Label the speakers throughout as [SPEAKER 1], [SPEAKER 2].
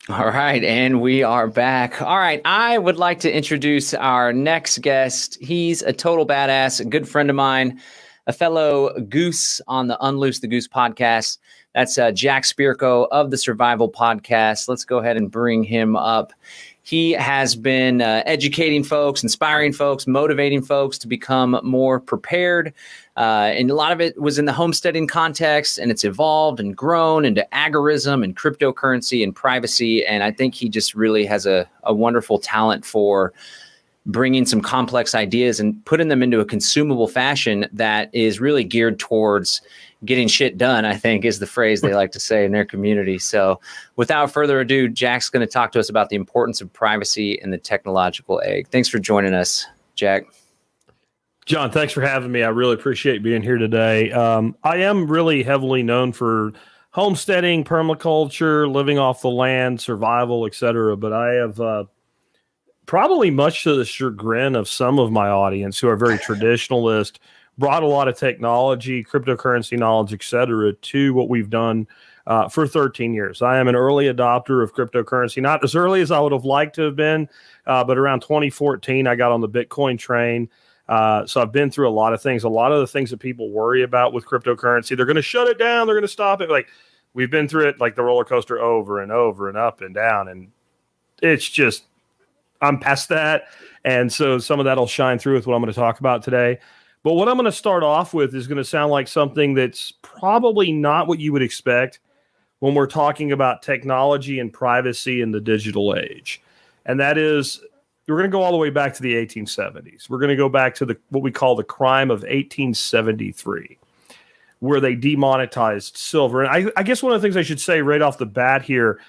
[SPEAKER 1] All right, and we are back. All right, I would like to introduce our next guest. He's a total badass, a good friend of mine, a fellow goose on the Unloose the Goose podcast. That's Jack Spirko of the Survival Podcast. Let's go ahead and bring him up. He has been educating folks, inspiring folks, motivating folks to become more prepared. And a lot of it was in the homesteading context, and it's evolved and grown into agorism and cryptocurrency and privacy. And I think he just really has a wonderful talent for bringing some complex ideas and putting them into a consumable fashion that is really geared towards getting shit done, I think is the phrase they like to say in their community. So without further ado, Jack's going to talk to us about the importance of privacy in the technological age. Thanks for joining us, Jack.
[SPEAKER 2] John, thanks for having me. I really appreciate being here today. I am really heavily known for homesteading, permaculture, living off the land, survival, etc. But I have probably much to the chagrin of some of my audience who are very traditionalist, brought a lot of technology, cryptocurrency knowledge, et cetera, to what we've done for 13 years. I am an early adopter of cryptocurrency, not as early as I would have liked to have been, but around 2014, I got on the Bitcoin train. So I've been through a lot of things, a lot of the things that people worry about with cryptocurrency. They're going to shut it down. They're going to stop it. Like we've been through it, like the roller coaster over and over and up and down. And it's just, I'm past that. And so some of that will shine through with what I'm going to talk about today. But what I'm going to start off with is going to sound like something that's probably not what you would expect when we're talking about technology and privacy in the digital age. And that is, we're going to go all the way back to the 1870s. We're going to go back to what we call the crime of 1873, where they demonetized silver. And I guess one of the things I should say right off the bat here,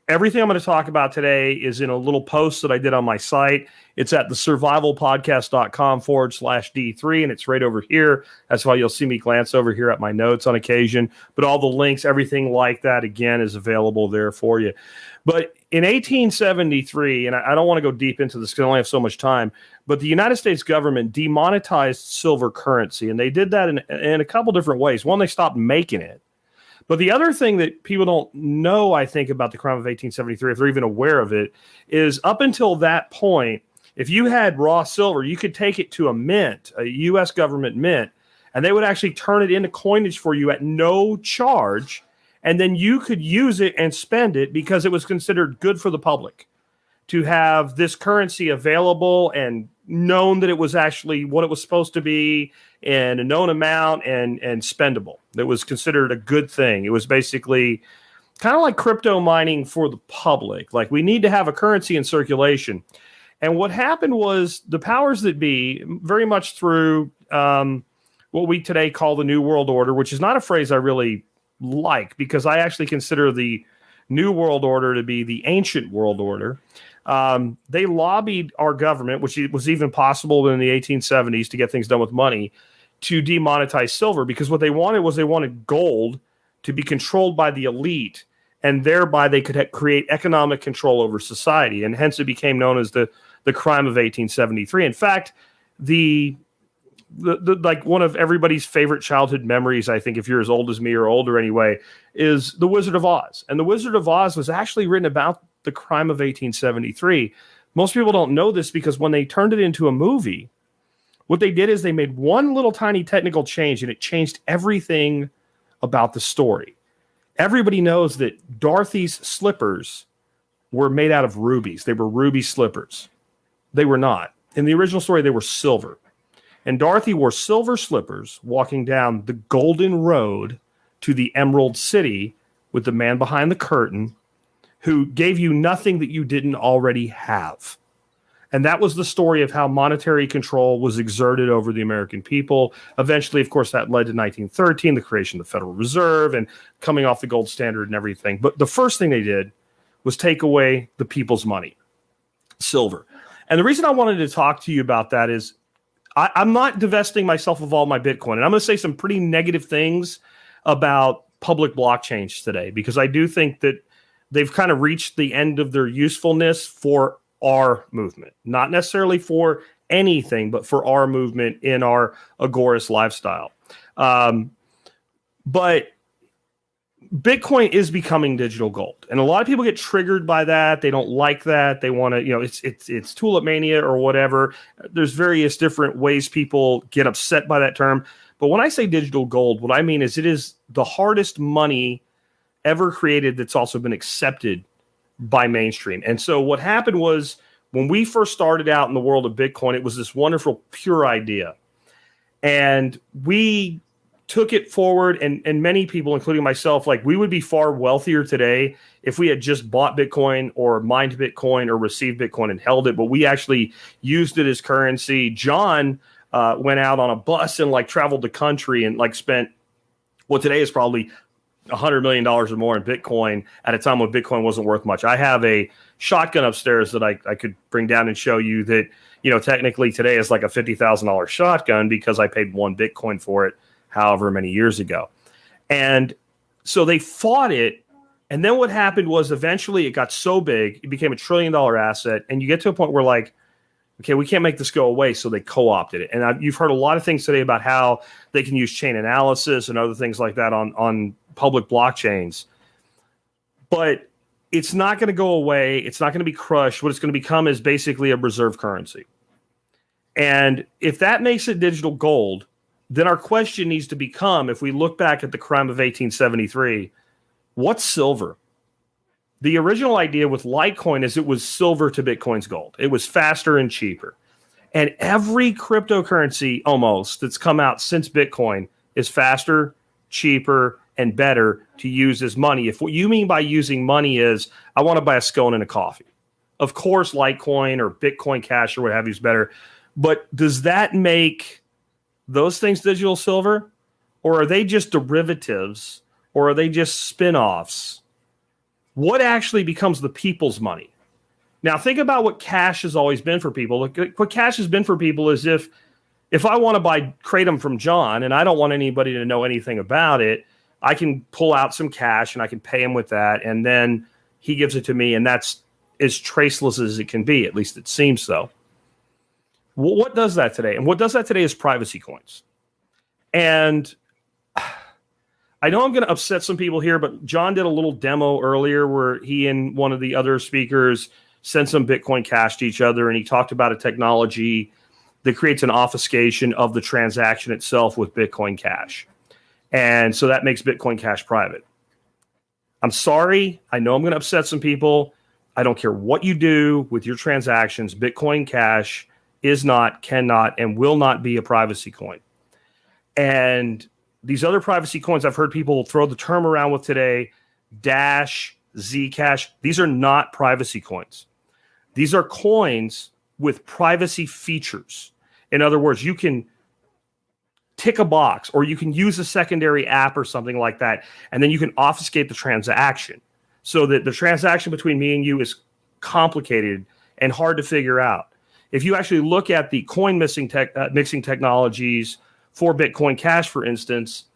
[SPEAKER 2] everything I'm going to talk about today is in a little post that I did on my site. It's at thesurvivalpodcast.com/D3, and it's right over here. That's why you'll see me glance over here at my notes on occasion. But all the links, everything like that, again, is available there for you. But in 1873, and I don't want to go deep into this because I only have so much time, but the United States government demonetized silver currency, and they did that in a couple different ways. One, they stopped making it. But the other thing that people don't know, I think, about the crime of 1873, if they're even aware of it, is up until that point, if you had raw silver, you could take it to a mint, a U.S. government mint, and they would actually turn it into coinage for you at no charge. And then you could use it and spend it because it was considered good for the public to have this currency available and known that it was actually what it was supposed to be in a known amount and spendable. That was considered a good thing. It was basically kind of like crypto mining for the public. Like we need to have a currency in circulation. And what happened was the powers that be, very much through what we today call the New World Order, which is not a phrase I really like because I actually consider the New World Order to be the ancient world order. They lobbied our government, which was even possible in the 1870s to get things done with money, to demonetize silver because what they wanted gold to be controlled by the elite, and thereby they could create economic control over society, and hence it became known as the crime of 1873. In fact, the like one of everybody's favorite childhood memories, I think, if you're as old as me or older anyway, is The Wizard of Oz. And The Wizard of Oz was actually written about the crime of 1873. Most people don't know this because when they turned it into a movie, what they did is they made one little tiny technical change and it changed everything about the story. Everybody knows that Dorothy's slippers were made out of rubies. They were ruby slippers. They were not. In the original story, they were silver. And Dorothy wore silver slippers walking down the golden road to the Emerald City with the man behind the curtain who gave you nothing that you didn't already have. And that was the story of how monetary control was exerted over the American people. Eventually, of course, that led to 1913, the creation of the Federal Reserve and coming off the gold standard and everything. But the first thing they did was take away the people's money, silver. And the reason I wanted to talk to you about that is I'm not divesting myself of all my Bitcoin. And I'm going to say some pretty negative things about public blockchains today, because I do think that they've kind of reached the end of their usefulness for our movement, not necessarily for anything, but for our movement in our agorist lifestyle. But Bitcoin is becoming digital gold, and a lot of people get triggered by that. They don't like that. They want to, it's tulip mania or whatever. There's various different ways people get upset by that term. But when I say digital gold, what I mean is it is the hardest money ever created that's also been accepted by mainstream. And so what happened was when we first started out in the world of Bitcoin, it was this wonderful, pure idea. And we took it forward, and many people, including myself, like we would be far wealthier today if we had just bought Bitcoin or mined Bitcoin or received Bitcoin and held it. But we actually used it as currency. John went out on a bus and like traveled the country and like spent what today is probably $100 million or more in Bitcoin at a time when Bitcoin wasn't worth much. I have a shotgun upstairs that I could bring down and show you that, technically today is like a $50,000 shotgun because I paid 1 Bitcoin for it however many years ago. And so they fought it. And then what happened was eventually it got so big, it became $1 trillion asset. And you get to a point where like, okay, we can't make this go away. So they co-opted it. And you've heard a lot of things today about how they can use chain analysis and other things like that on public blockchains. But it's not going to go away. It's not going to be crushed. What it's going to become is basically a reserve currency. And if that makes it digital gold, then our question needs to become, if we look back at the crime of 1873, what's silver? The original idea with Litecoin is it was silver to Bitcoin's gold. It was faster and cheaper. And every cryptocurrency almost that's come out since Bitcoin is faster, cheaper, and better to use as money. If what you mean by using money is, I want to buy a scone and a coffee. Of course, Litecoin or Bitcoin Cash or what have you is better. But does that make those things digital silver? Or are they just derivatives? Or are they just spin-offs? What actually becomes the people's money? Now, think about what cash has always been for people. Look, what cash has been for people is if I want to buy Kratom from John and I don't want anybody to know anything about it, I can pull out some cash and I can pay him with that. And then he gives it to me. And that's as traceless as it can be. At least it seems so. What does that today? And what does that today is privacy coins. And I know I'm going to upset some people here, but John did a little demo earlier where he and one of the other speakers sent some Bitcoin Cash to each other. And he talked about a technology that creates an obfuscation of the transaction itself with Bitcoin Cash. And so that makes Bitcoin Cash private. I'm sorry. I know I'm going to upset some people. I don't care what you do with your transactions. Bitcoin Cash is not, cannot, and will not be a privacy coin. And these other privacy coins I've heard people throw the term around with today, Dash, Zcash, these are not privacy coins. These are coins with privacy features. In other words, you can tick a box or you can use a secondary app or something like that, and then you can obfuscate the transaction so that the transaction between me and you is complicated and hard to figure out. If you actually look at the coin mixing technologies for Bitcoin Cash, for instance,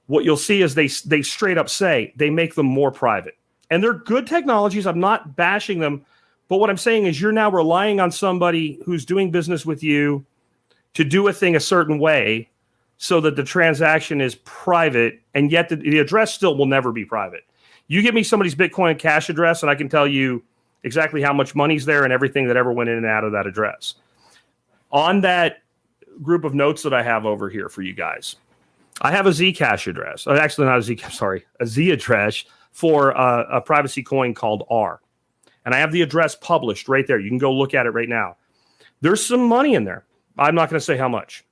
[SPEAKER 2] what you'll see is they straight up say they make them more private. And they're good technologies. I'm not bashing them. But what I'm saying is you're now relying on somebody who's doing business with you to do a thing a certain way so that the transaction is private, and yet the address still will never be private. You give me somebody's Bitcoin Cash address, and I can tell you exactly how much money's there and everything that ever went in and out of that address. On that group of notes that I have over here for you guys, I have a Zcash address. Actually, not a Zcash, sorry, a Z address for a privacy coin called R. And I have the address published right there. You can go look at it right now. There's some money in there. I'm not going to say how much.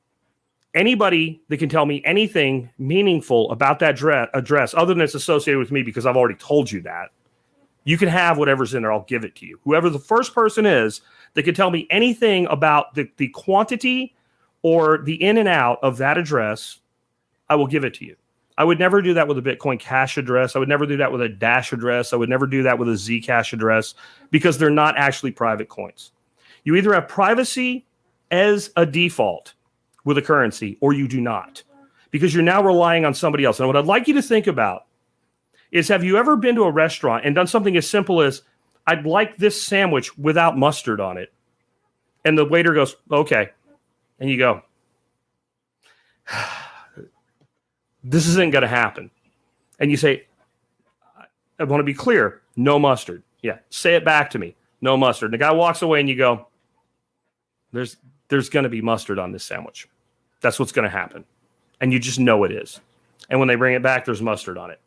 [SPEAKER 2] Anybody that can tell me anything meaningful about that address, other than it's associated with me because I've already told you that, you can have whatever's in there. I'll give it to you. Whoever the first person is that can tell me anything about the quantity or the in and out of that address, I will give it to you. I would never do that with a Bitcoin Cash address. I would never do that with a Dash address. I would never do that with a Zcash address because they're not actually private coins. You either have privacy as a default with a currency or you do not, because you're now relying on somebody else. And what I'd like you to think about is, have you ever been to a restaurant and done something as simple as, I'd like this sandwich without mustard on it? And the waiter goes, okay. And you go, this isn't going to happen. And you say, I want to be clear, no mustard. Yeah, say it back to me, no mustard. And the guy walks away and you go, there's going to be mustard on this sandwich. That's what's going to happen. And you just know it is. And when they bring it back, there's mustard on it.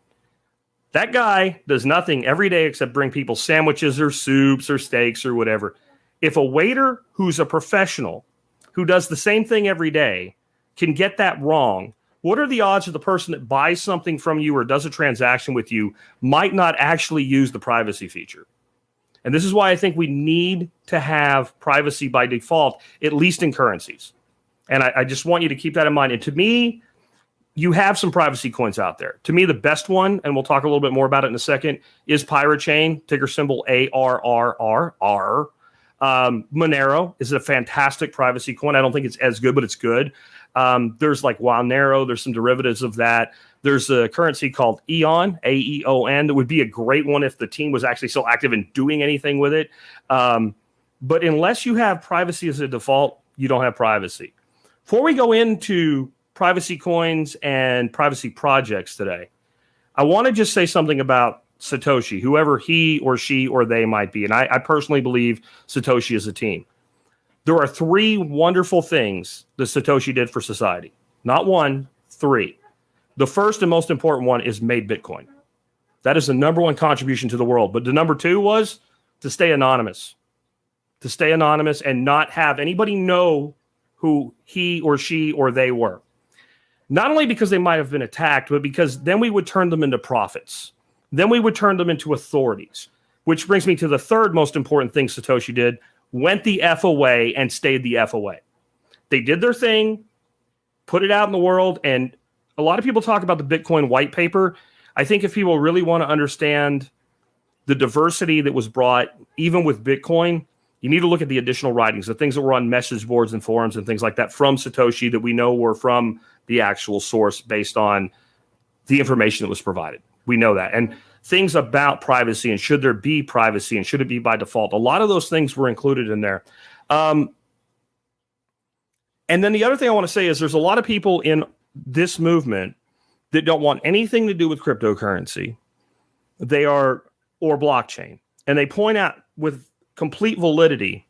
[SPEAKER 2] That guy does nothing every day except bring people sandwiches or soups or steaks or whatever. If a waiter who's a professional, who does the same thing every day, can get that wrong, what are the odds of the person that buys something from you or does a transaction with you might not actually use the privacy feature? And this is why I think we need to have privacy by default, at least in currencies. And I just want you to keep that in mind. And to me, you have some privacy coins out there. To me, the best one, and we'll talk a little bit more about it in a second, is Pirate Chain, ticker symbol ARRRR. Monero is a fantastic privacy coin. I don't think it's as good, but it's good. There's like Wildnero. There's some derivatives of that. There's a currency called Aeon, AEON, that would be a great one if the team was actually still active in doing anything with it. But unless you have privacy as a default, you don't have privacy. Before we go into privacy coins and privacy projects today, I want to just say something about Satoshi, whoever he or she or they might be. And I personally believe Satoshi is a team. There are 3 wonderful things that Satoshi did for society. Not 1, 3. The first and most important one is made Bitcoin. That is the number 1 contribution to the world. But the number 2 was to stay anonymous. To stay anonymous and not have anybody know who he or she or they were. Not only because they might have been attacked, but because then we would turn them into prophets. Then we would turn them into authorities, which brings me to the third most important thing Satoshi did, went the F away and stayed the F away. They did their thing, put it out in the world, and a lot of people talk about the Bitcoin white paper. I think if people really want to understand the diversity that was brought, even with Bitcoin, you need to look at the additional writings, the things that were on message boards and forums and things like that from Satoshi that we know were from the actual source based on the information that was provided. We know that. And things about privacy and should there be privacy and should it be by default, a lot of those things were included in there. And then the other thing I want to say is there's a lot of people in this movement that don't want anything to do with cryptocurrency. Or blockchain. And they point out with complete validity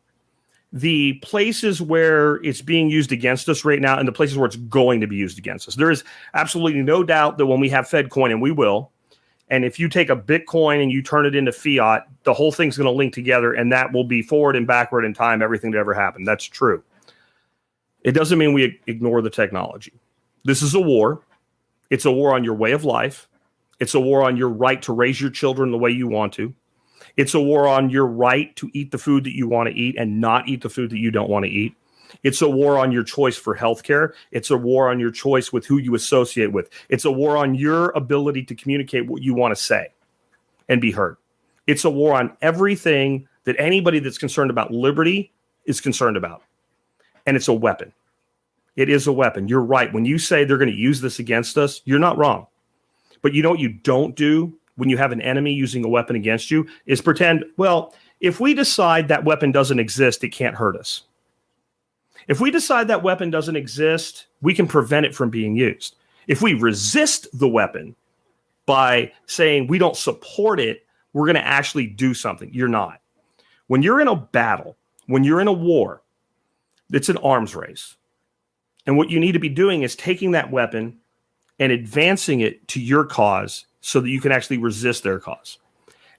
[SPEAKER 2] the places where it's being used against us right now and the places where it's going to be used against us. There is absolutely no doubt that when we have Fed coin, and we will, and if you take a Bitcoin and you turn it into fiat, the whole thing's going to link together, and that will be forward and backward in time, everything that ever happened. That's true. It doesn't mean we ignore the technology. This is a war. It's a war on your way of life. It's a war on your right to raise your children the way you want to. It's a war on your right to eat the food that you want to eat and not eat the food that you don't want to eat. It's a war on your choice for healthcare. It's a war on your choice with who you associate with. It's a war on your ability to communicate what you want to say and be heard. It's a war on everything that anybody that's concerned about liberty is concerned about. And it's a weapon. It is a weapon. You're right. When you say they're going to use this against us, you're not wrong. But you know what you don't do when you have an enemy using a weapon against you is pretend, well, if we decide that weapon doesn't exist, it can't hurt us. If we decide that weapon doesn't exist, we can prevent it from being used. If we resist the weapon by saying we don't support it, we're going to actually do something. You're not. When you're in a battle, when you're in a war, it's an arms race. And what you need to be doing is taking that weapon and advancing it to your cause so that you can actually resist their cause.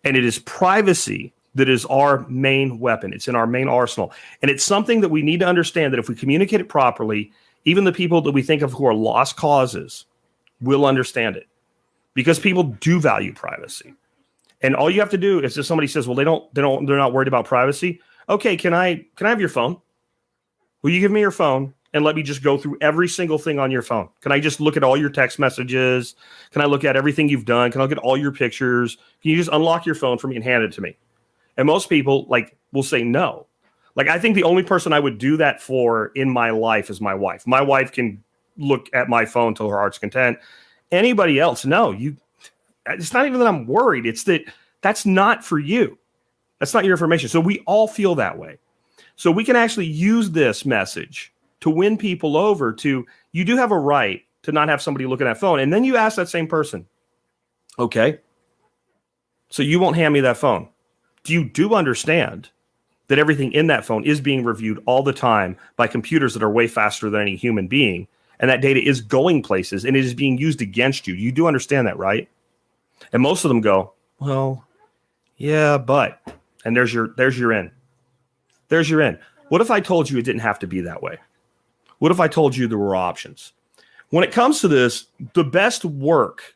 [SPEAKER 2] And it is privacy that is our main weapon. It's in our main arsenal. And it's something that we need to understand that if we communicate it properly, even the people that we think of who are lost causes will understand it. Because people do value privacy. And all you have to do is if somebody says, well, they're not worried about privacy. Okay, can I have your phone? Will you give me your phone? And let me just go through every single thing on your phone. Can I just look at all your text messages? Can I look at everything you've done? Can I look at all your pictures? Can you just unlock your phone for me and hand it to me? And most people will say no. I think the only person I would do that for in my life is my wife. My wife can look at my phone till her heart's content. Anybody else, no. It's not even that I'm worried. It's that's not for you. That's not your information. So we all feel that way. So we can actually use this message to win people over to, you do have a right to not have somebody looking at that phone. And then you ask that same person, okay, So you won't hand me that phone. You do understand that everything in that phone is being reviewed all the time by computers that are way faster than any human being, and that data is going places and it is being used against you. You do understand that, right? And most of them go, well, yeah, but, and there's your in. There's your in. What if I told you it didn't have to be that way? What if I told you there were options? When it comes to this, the best work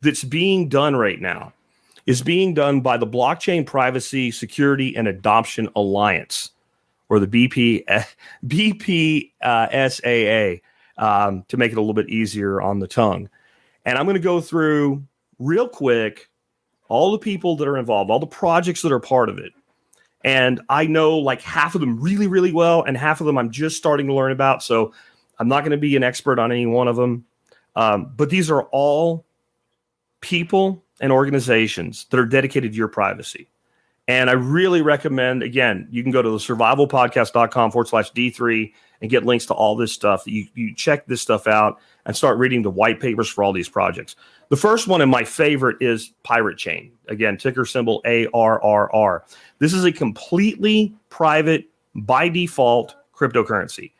[SPEAKER 2] that's being done right now is being done by the Blockchain Privacy, Security, and Adoption Alliance, or the BPSAA, to make it a little bit easier on the tongue. And I'm going to go through real quick all the people that are involved, all the projects that are part of it. And I know like half of them really, really well, and half of them I'm just starting to learn about. So I'm not going to be an expert on any one of them. But these are all people and organizations that are dedicated to your privacy. And I really recommend, again, you can go to the survivalpodcast.com/D3 and get links to all this stuff. You check this stuff out and start reading the white papers for all these projects. The first one and my favorite is Pirate Chain. Again, ticker symbol ARRR. This is a completely private, by default, cryptocurrency.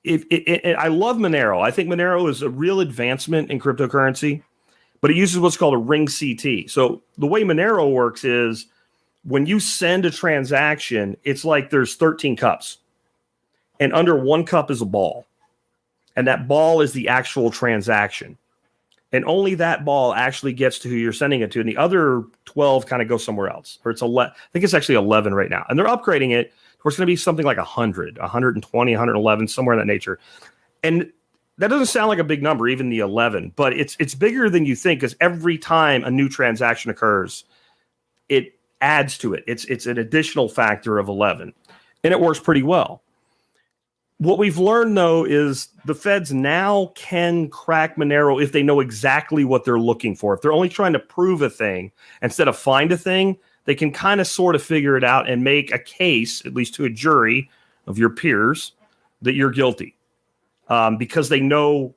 [SPEAKER 2] I love Monero. I think Monero is a real advancement in cryptocurrency, but it uses what's called a ring CT. So the way Monero works is when you send a transaction, it's like there's 13 cups, and under one cup is a ball, and that ball is the actual transaction. And only that ball actually gets to who you're sending it to. And the other 12 kind of go somewhere else. Or it's 11. I think it's actually 11 right now. And they're upgrading it. It's going to be something like 100, 120, 111, somewhere in that nature. And that doesn't sound like a big number, even the 11. But it's bigger than you think, because every time a new transaction occurs, it adds to it. It's an additional factor of 11. And it works pretty well. What we've learned, though, is the feds now can crack Monero if they know exactly what they're looking for. If they're only trying to prove a thing instead of find a thing, they can kind of sort of figure it out and make a case, at least to a jury of your peers, that you're guilty. Because they know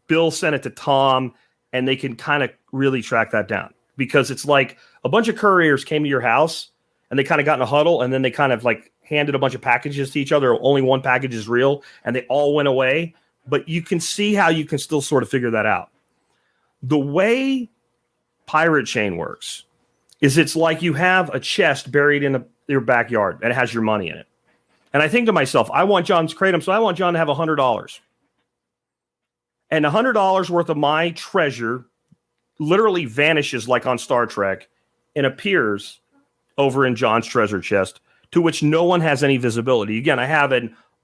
[SPEAKER 2] Bill sent it to Tom, and they can kind of really track that down. Because it's like a bunch of couriers came to your house, and they kind of got in a huddle, and then they kind of like handed a bunch of packages to each other. Only one package is real, and they all went away. But you can see how you can still sort of figure that out. The way Pirate Chain works is it's like you have a chest buried in your backyard, and it has your money in it. And I think to myself, I want John's kratom, so I want John to have $100. And $100 worth of my treasure literally vanishes like on Star Trek and appears over in John's treasure chest, to which no one has any visibility. Again, I have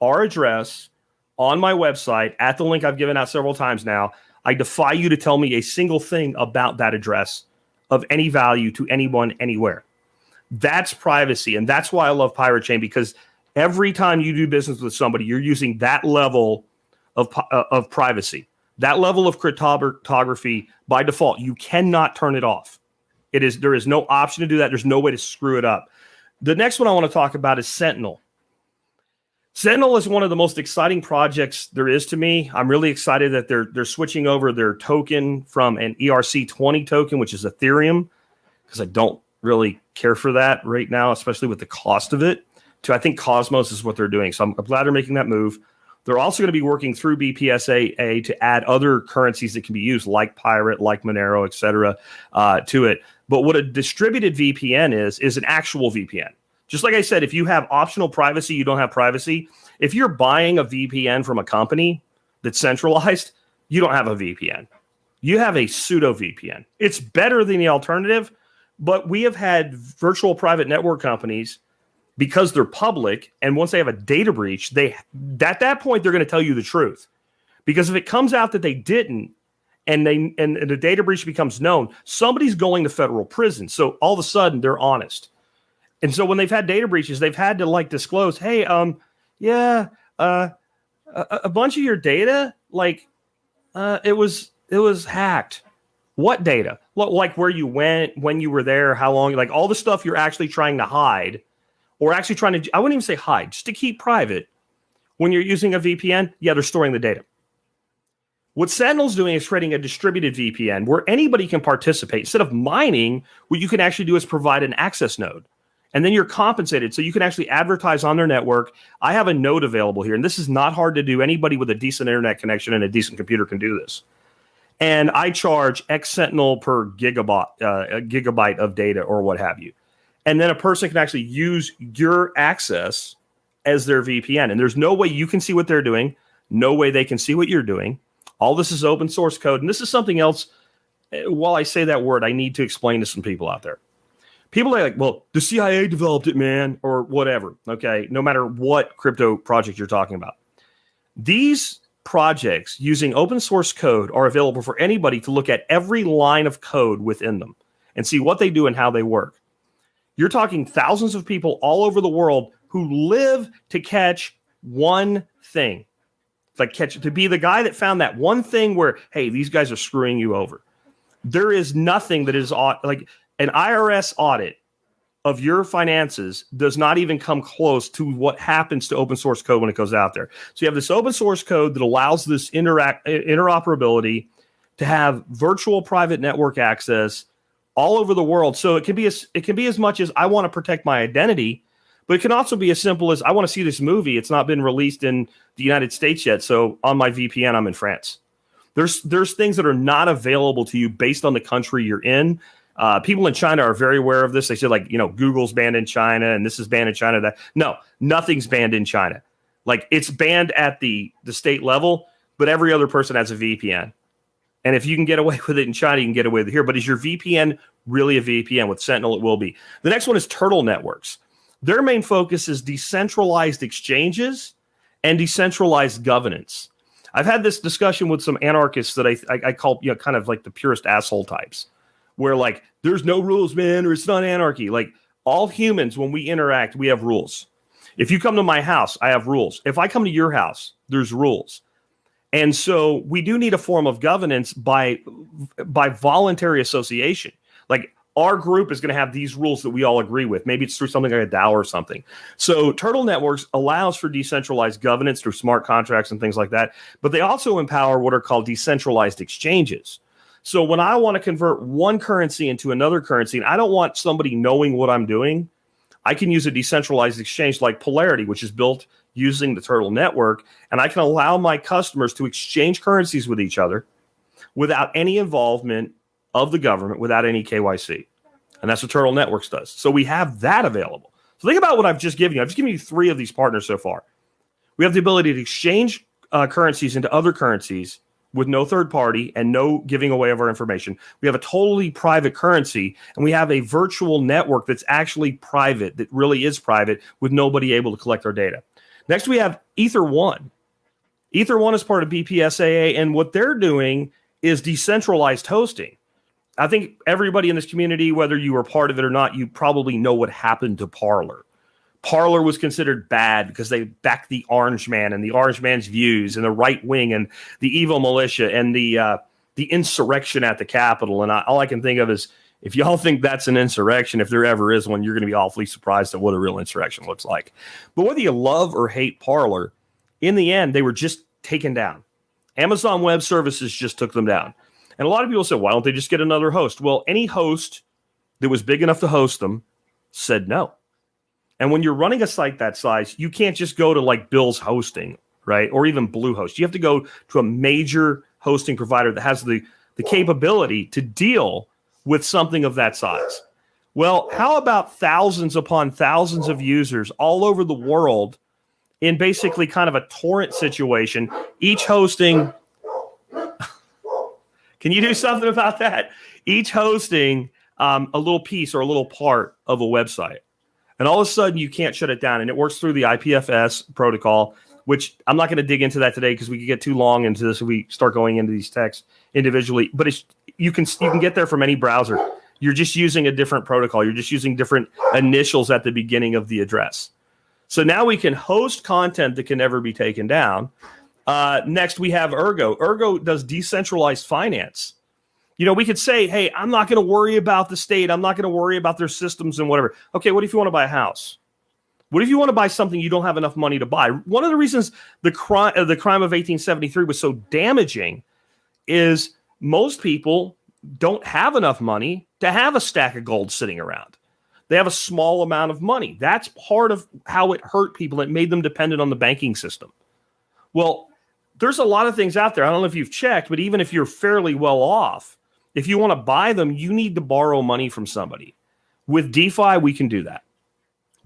[SPEAKER 2] our address on my website at the link I've given out several times now. I defy you to tell me a single thing about that address of any value to anyone anywhere. That's privacy, and that's why I love Pirate Chain, because every time you do business with somebody, you're using that level of privacy, that level of cryptography by default. You cannot turn it off. There is no option to do that. There's no way to screw it up. The next one I want to talk about is Sentinel. Sentinel is one of the most exciting projects there is to me. I'm really excited that they're switching over their token from an ERC20 token, which is Ethereum, because I don't really care for that right now, especially with the cost of it, to I think Cosmos is what they're doing. So I'm glad they're making that move. They're also going to be working through BPSAA to add other currencies that can be used, like Pirate, like Monero, et cetera, to it. But what a distributed VPN is an actual VPN. Just like I said, if you have optional privacy, you don't have privacy. If you're buying a VPN from a company that's centralized, you don't have a VPN. You have a pseudo VPN. It's better than the alternative, but we have had virtual private network companies, because they're public, and once they have a data breach, at that point they're going to tell you the truth. Because if it comes out that they didn't, and the data breach becomes known, somebody's going to federal prison. So all of a sudden they're honest. And so when they've had data breaches, they've had to like disclose, hey, a bunch of your data, like it was hacked. What data? Like where you went, when you were there, how long, like all the stuff you're actually trying to hide, or actually trying to, I wouldn't even say hide, just to keep private. When you're using a VPN, yeah, they're storing the data. What Sentinel's doing is creating a distributed VPN where anybody can participate. Instead of mining, what you can actually do is provide an access node. And then you're compensated. So you can actually advertise on their network. I have a node available here, and this is not hard to do. Anybody with a decent internet connection and a decent computer can do this. And I charge X Sentinel per gigabyte of data or what have you. And then a person can actually use your access as their VPN. And there's no way you can see what they're doing, no way they can see what you're doing. All this is open source code. And this is something else, while I say that word, I need to explain to some people out there. People are like, well, the CIA developed it, man, or whatever. Okay, no matter what crypto project you're talking about. These projects using open source code are available for anybody to look at every line of code within them and see what they do and how they work. You're talking thousands of people all over the world who live to catch one thing. Like to be the guy that found that one thing where, hey, these guys are screwing you over. There is nothing that is like an IRS audit of your finances does not even come close to what happens to open source code when it goes out there. So you have this open source code that allows this interoperability to have virtual private network access all over the world. So it can be as much as I want to protect my identity, but it can also be as simple as I want to see this movie. It's not been released in the United States yet. So on my VPN, I'm in France. There's things that are not available to you based on the country you're in. People in China are very aware of this. They say, like, Google's banned in China and this is banned in China. No, nothing's banned in China. Like, it's banned at the state level, but every other person has a VPN. And if you can get away with it in China, you can get away with it here. But is your VPN really a VPN? With Sentinel, it will be. The next one is Turtle Networks. Their main focus is decentralized exchanges and decentralized governance. I've had this discussion with some anarchists that I call kind of like the purest asshole types, where like there's no rules, man, or it's not anarchy. Like all humans, when we interact, we have rules. If you come to my house, I have rules. If I come to your house, there's rules. And so we do need a form of governance by voluntary association. Like our group is going to have these rules that we all agree with. Maybe it's through something like a DAO or something. So Turtle Networks allows for decentralized governance through smart contracts and things like that. But they also empower what are called decentralized exchanges. So when I want to convert one currency into another currency, and I don't want somebody knowing what I'm doing, I can use a decentralized exchange like Polarity, which is built using the Turtle Network, and I can allow my customers to exchange currencies with each other without any involvement of the government, without any KYC. And that's what Turtle Networks does. So we have that available. So think about what I've just given you. I've just given you 3 of these partners so far. We have the ability to exchange currencies into other currencies with no third party and no giving away of our information. We have a totally private currency, and we have a virtual network that's actually private, that really is private, with nobody able to collect our data. Next, we have Ether One. Ether One is part of BPSAA, and what they're doing is decentralized hosting. I think everybody in this community, whether you were part of it or not, you probably know what happened to Parler. Parler was considered bad because they backed the Orange Man and the Orange Man's views and the right wing and the evil militia and the insurrection at the Capitol. And all I can think of is, if y'all think that's an insurrection, if there ever is one, you're going to be awfully surprised at what a real insurrection looks like. But whether you love or hate Parler, in the end, they were just taken down. Amazon Web Services just took them down. And a lot of people said, why don't they just get another host? Well, any host that was big enough to host them said no. And when you're running a site that size, you can't just go to like Bill's Hosting, right? Or even Bluehost. You have to go to a major hosting provider that has the capability to deal with something of that size. Well, how about thousands upon thousands of users all over the world in basically kind of a torrent situation, each hosting... Can you do something about that? Each hosting a little piece or a little part of a website. And all of a sudden, you can't shut it down. And it works through the IPFS protocol, which I'm not going to dig into that today because we could get too long into this if we start going into these texts individually. But you can get there from any browser. You're just using a different protocol. You're just using different initials at the beginning of the address. So now we can host content that can never be taken down. Next, we have Ergo. Ergo does decentralized finance. We could say, hey, I'm not going to worry about the state. I'm not going to worry about their systems and whatever. Okay, what if you want to buy a house? What if you want to buy something you don't have enough money to buy? One of the reasons the crime of 1873 was so damaging is most people don't have enough money to have a stack of gold sitting around. They have a small amount of money. That's part of how it hurt people. It made them dependent on the banking system. Well, there's a lot of things out there. I don't know if you've checked, but even if you're fairly well off, if you want to buy them, you need to borrow money from somebody. With DeFi, we can do that.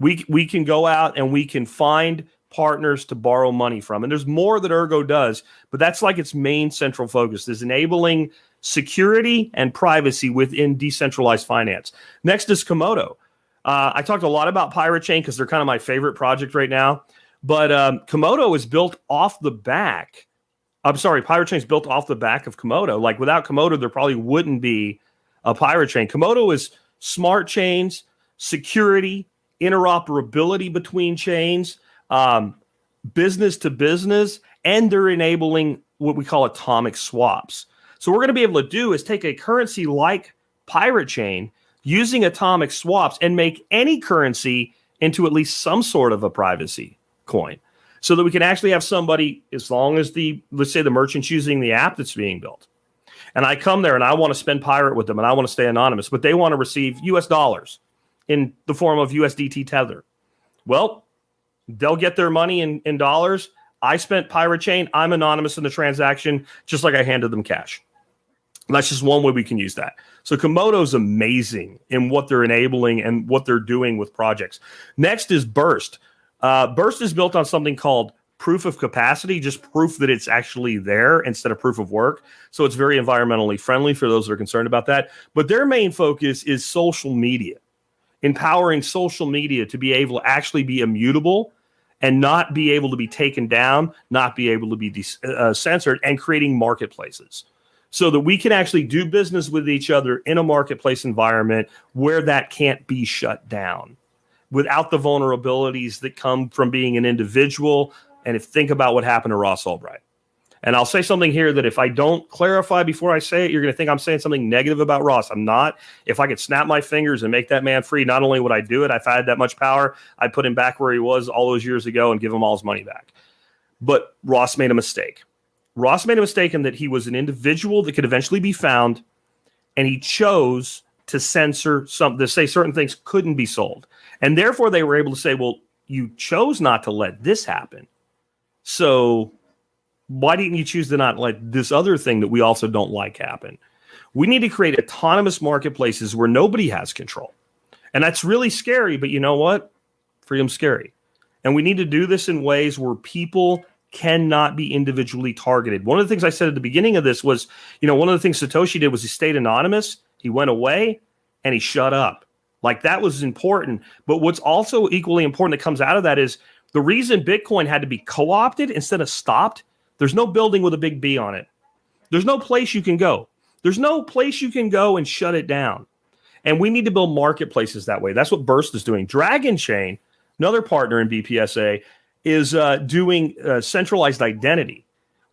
[SPEAKER 2] We can go out and we can find partners to borrow money from. And there's more that Ergo does, but that's like its main central focus is enabling security and privacy within decentralized finance. Next is Komodo. I talked a lot about Pirate Chain because they're kind of my favorite project right now. But Komodo is built off the back. I'm sorry, Pirate Chain is built off the back of Komodo. Like without Komodo, there probably wouldn't be a Pirate Chain. Komodo is smart chains, security, interoperability between chains, business to business, and they're enabling what we call atomic swaps. So what we're going to be able to do is take a currency like Pirate Chain using atomic swaps and make any currency into at least some sort of a privacy coin so that we can actually have somebody, as long as let's say the merchant's using the app that's being built. And I come there and I want to spend Pirate with them and I want to stay anonymous, but they want to receive US dollars in the form of USDT Tether. Well, they'll get their money in dollars. I spent Pirate Chain. I'm anonymous in the transaction, just like I handed them cash. That's just one way we can use that. So Komodo is amazing in what they're enabling and what they're doing with projects. Next is Burst. Burst is built on something called proof of capacity, just proof that it's actually there instead of proof of work. So it's very environmentally friendly for those that are concerned about that. But their main focus is social media, empowering social media to be able to actually be immutable and not be able to be taken down, not be able to be censored, and creating marketplaces so that we can actually do business with each other in a marketplace environment where that can't be shut down without the vulnerabilities that come from being an individual. And think about what happened to Ross Ulbright. And I'll say something here that if I don't clarify before I say it, you're going to think I'm saying something negative about Ross. I'm not. If I could snap my fingers and make that man free, not only would I do it, if I had that much power, I'd put him back where he was all those years ago and give him all his money back. But Ross made a mistake. Ross made a mistake in that he was an individual that could eventually be found, and he chose to censor something, to say certain things couldn't be sold. And therefore, they were able to say, well, you chose not to let this happen. So why didn't you choose to not let this other thing that we also don't like happen? We need to create autonomous marketplaces where nobody has control. And that's really scary, but you know what? Freedom's scary. And we need to do this in ways where people cannot be individually targeted. One of the things I said at the beginning of this was, one of the things Satoshi did was he stayed anonymous. He went away and he shut up. Like that was important. But what's also equally important that comes out of that is the reason Bitcoin had to be co-opted instead of stopped. There's no building with a big B on it. There's no place you can go. There's no place you can go and shut it down. And we need to build marketplaces that way. That's what Burst is doing. Dragon Chain, another partner in BPSAA, is doing centralized identity.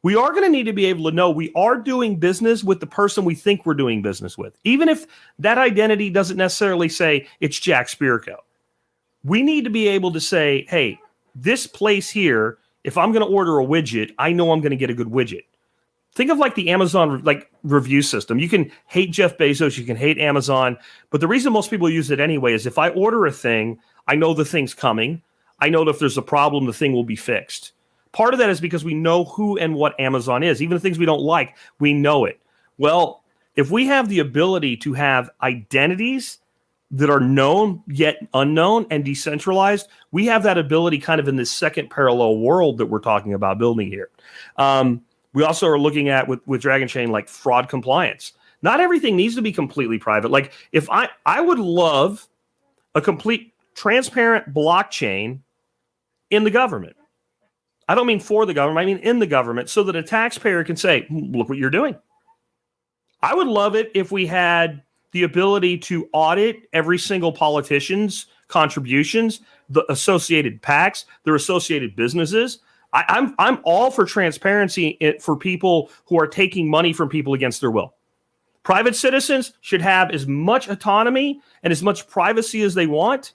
[SPEAKER 2] We are going to need to be able to know we are doing business with the person we think we're doing business with, even if that identity doesn't necessarily say it's Jack Spirko. We need to be able to say, hey, this place here, if I'm going to order a widget, I know I'm going to get a good widget. Think of like the Amazon review system. You can hate Jeff Bezos, you can hate Amazon, but the reason most people use it anyway is if I order a thing, I know the thing's coming. I know that if there's a problem, the thing will be fixed. Part of that is because we know who and what Amazon is. Even the things we don't like, we know it. Well, if we have the ability to have identities that are known yet unknown and decentralized, we have that ability kind of in this second parallel world that we're talking about building here. We also are looking at with Dragon Chain like fraud compliance. Not everything needs to be completely private. Like if I would love a complete transparent blockchain in the government. I don't mean for the government, I mean in the government, so that a taxpayer can say, look what you're doing. I would love it if we had the ability to audit every single politician's contributions, the associated PACs, their associated businesses. I'm all for transparency for people who are taking money from people against their will. Private citizens should have as much autonomy and as much privacy as they want,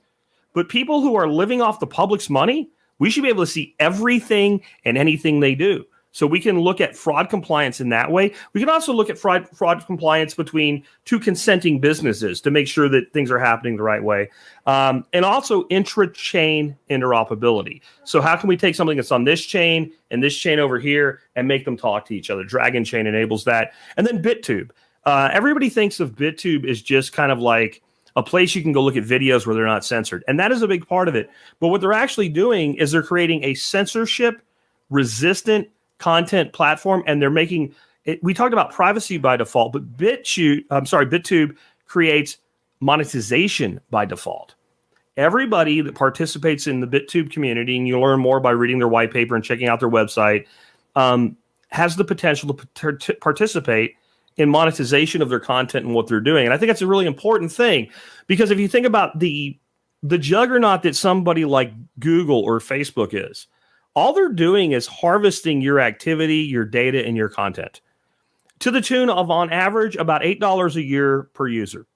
[SPEAKER 2] but people who are living off the public's money, we should be able to see everything and anything they do. So we can look at fraud compliance in that way. We can also look at fraud compliance between two consenting businesses to make sure that things are happening the right way. And also intra-chain interoperability. So how can we take something that's on this chain and this chain over here and make them talk to each other? Dragon Chain enables that. And then BitTube. Everybody thinks of BitTube as just kind of like a place you can go look at videos where they're not censored. And that is a big part of it. But what they're actually doing is they're creating a censorship-resistant content platform, and they're making it. We talked about privacy by default, but BitTube creates monetization by default. Everybody that participates in the BitTube community, and you learn more by reading their white paper and checking out their website, has the potential to participate in monetization of their content and what they're doing. And I think that's a really important thing, because if you think about the juggernaut that somebody like Google or Facebook is, all they're doing is harvesting your activity, your data, and your content to the tune of, on average, about $8 a year per user.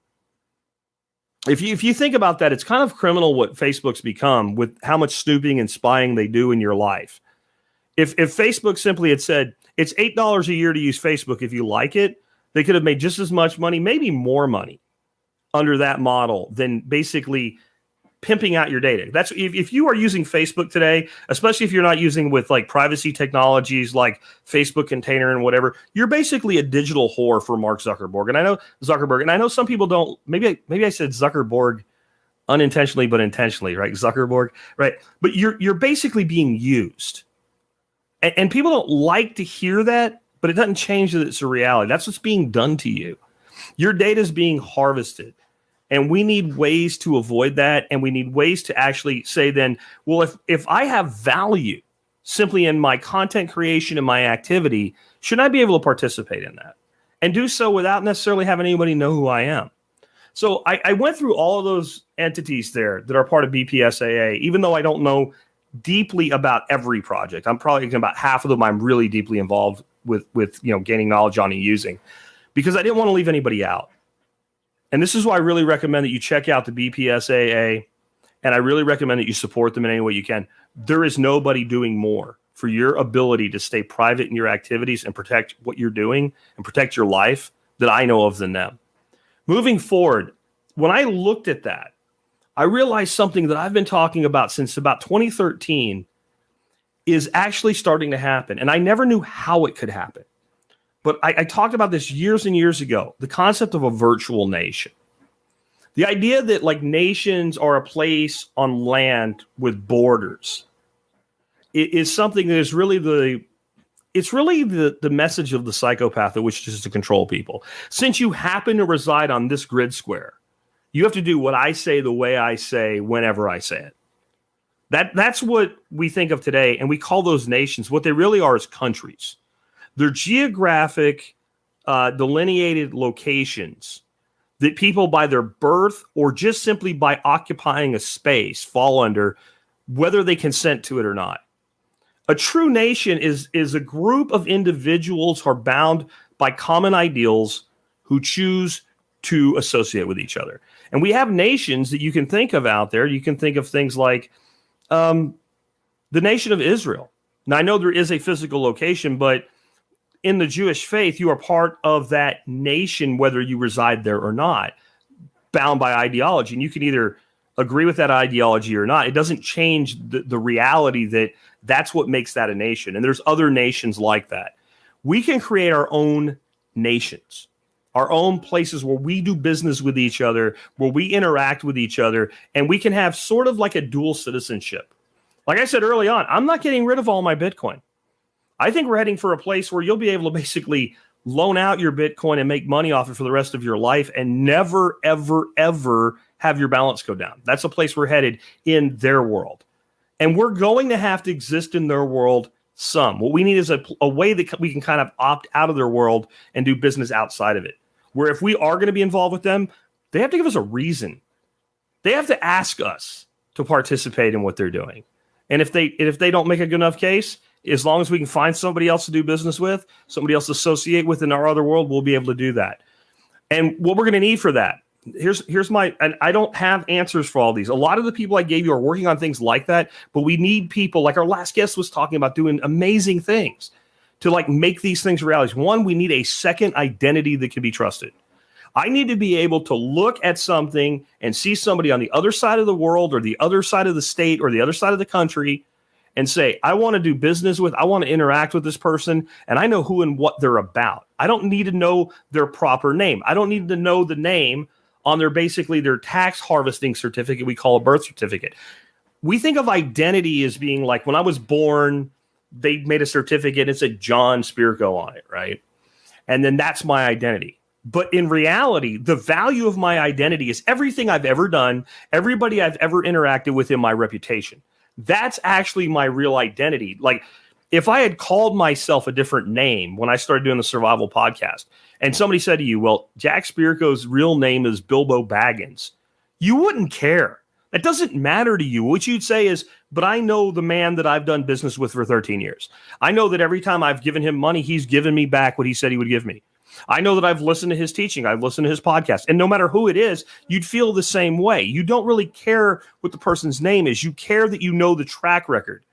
[SPEAKER 2] If you think about that, it's kind of criminal what Facebook's become with how much snooping and spying they do in your life. If Facebook simply had said, it's $8 a year to use Facebook if you like it, they could have made just as much money, maybe more money, under that model than basically pimping out your data. That's if you are using Facebook today, especially if you're not using with like privacy technologies like Facebook Container and whatever, you're basically a digital whore for Mark Zuckerberg. And I know some people don't. Maybe I said Zuckerberg unintentionally, but intentionally, right? Zuckerberg, right? But you're basically being used, and people don't like to hear that, but it doesn't change that it's a reality. That's what's being done to you. Your data is being harvested. And we need ways to avoid that. And we need ways to actually say then, well, if I have value simply in my content creation and my activity, should I be able to participate in that and do so without necessarily having anybody know who I am? So I went through all of those entities there that are part of BPSAA, even though I don't know deeply about every project. I'm probably about half of them I'm really deeply involved with gaining knowledge on and using, because I didn't want to leave anybody out. And this is why I really recommend that you check out the BPSAA, and I really recommend that you support them in any way you can. There is nobody doing more for your ability to stay private in your activities and protect what you're doing and protect your life that I know of than them. Moving forward, when I looked at that, I realized something that I've been talking about since about 2013 is actually starting to happen. And I never knew how it could happen. But I talked about this years and years ago, the concept of a virtual nation. The idea that like nations are a place on land with borders is something that is really the message of the psychopath that wishes to control people. Since you happen to reside on this grid square, you have to do what I say the way I say whenever I say it. That's what we think of today, and we call those nations. What they really are is countries. They're geographic, delineated locations that people by their birth or just simply by occupying a space fall under, whether they consent to it or not. A true nation is a group of individuals who are bound by common ideals who choose to associate with each other. And we have nations that you can think of out there. You can think of things like the nation of Israel. Now, I know there is a physical location, but in the Jewish faith, you are part of that nation, whether you reside there or not, bound by ideology. And you can either agree with that ideology or not. It doesn't change the reality that that's what makes that a nation. And there's other nations like that. We can create our own nations, our own places where we do business with each other, where we interact with each other, and we can have sort of like a dual citizenship. Like I said early on, I'm not getting rid of all my Bitcoin. I think we're heading for a place where you'll be able to basically loan out your Bitcoin and make money off it for the rest of your life and never, ever, ever have your balance go down. That's a place we're headed in their world. And we're going to have to exist in their world some. What we need is a way that we can kind of opt out of their world and do business outside of it. Where if we are going to be involved with them, they have to give us a reason. They have to ask us to participate in what they're doing. And if they don't make a good enough case, as long as we can find somebody else to do business with, somebody else to associate with in our other world, we'll be able to do that. And what we're going to need for that, here's my, and I don't have answers for all these. A lot of the people I gave you are working on things like that, but we need people like our last guest was talking about doing amazing things to like make these things realities. One, we need a second identity that can be trusted. I need to be able to look at something and see somebody on the other side of the world or the other side of the state or the other side of the country and say, I want to do business with, I want to interact with this person, and I know who and what they're about. I don't need to know their proper name. I don't need to know the name on their tax harvesting certificate we call a birth certificate. We think of identity as being like when I was born, they made a certificate, it said John Spirko on it, right? And then that's my identity. But in reality, the value of my identity is everything I've ever done, everybody I've ever interacted with, in my reputation. That's actually my real identity. Like if I had called myself a different name when I started doing the survival podcast and somebody said to you, well, Jack Spirko's real name is Bilbo Baggins, you wouldn't care. That doesn't matter to you. What you'd say is, but I know the man that I've done business with for 13 years. I know that every time I've given him money, he's given me back what he said he would give me. I know that I've listened to his teaching. I've listened to his podcast. And no matter who it is, you'd feel the same way. You don't really care what the person's name is. You care that you know the track record.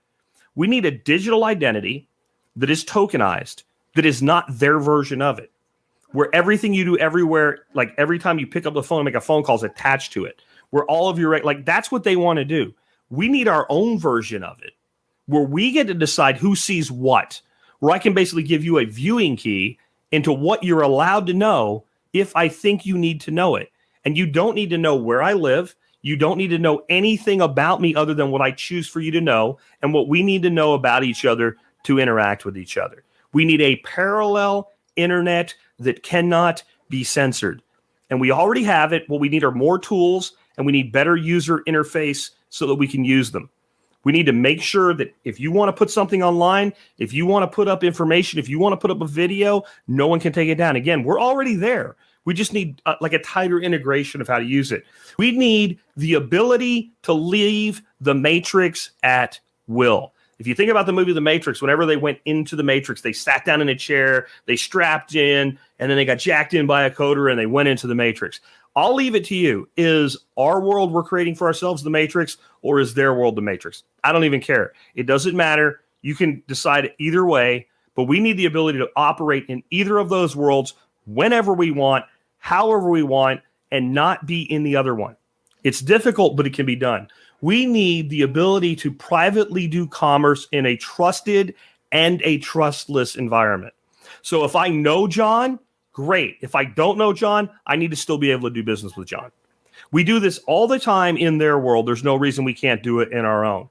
[SPEAKER 2] We need a digital identity that is tokenized, that is not their version of it, where everything you do everywhere, like every time you pick up the phone and make a phone call, is attached to it, where all of your, like that's what they want to do. We need our own version of it, where we get to decide who sees what, where I can basically give you a viewing key into what you're allowed to know if I think you need to know it. And you don't need to know where I live. You don't need to know anything about me other than what I choose for you to know and what we need to know about each other to interact with each other. We need a parallel internet that cannot be censored. And we already have it. What we need are more tools, and we need better user interface so that we can use them. We need to make sure that if you want to put something online, if you want to put up information, if you want to put up a video, no one can take it down. Again, we're already there. We just need like a tighter integration of how to use it. We need the ability to leave the matrix at will. If you think about the movie The Matrix, whenever they went into the matrix, they sat down in a chair, they strapped in, and then they got jacked in by a coder and they went into the matrix. I'll leave it to you. Is our world we're creating for ourselves the matrix, or is their world the matrix? I don't even care. It doesn't matter. You can decide either way, but we need the ability to operate in either of those worlds whenever we want, however we want, and not be in the other one. It's difficult, but it can be done. We need the ability to privately do commerce in a trusted and a trustless environment. So if I know John, great. If I don't know John, I need to still be able to do business with John. We do this all the time in their world. There's no reason we can't do it in our own.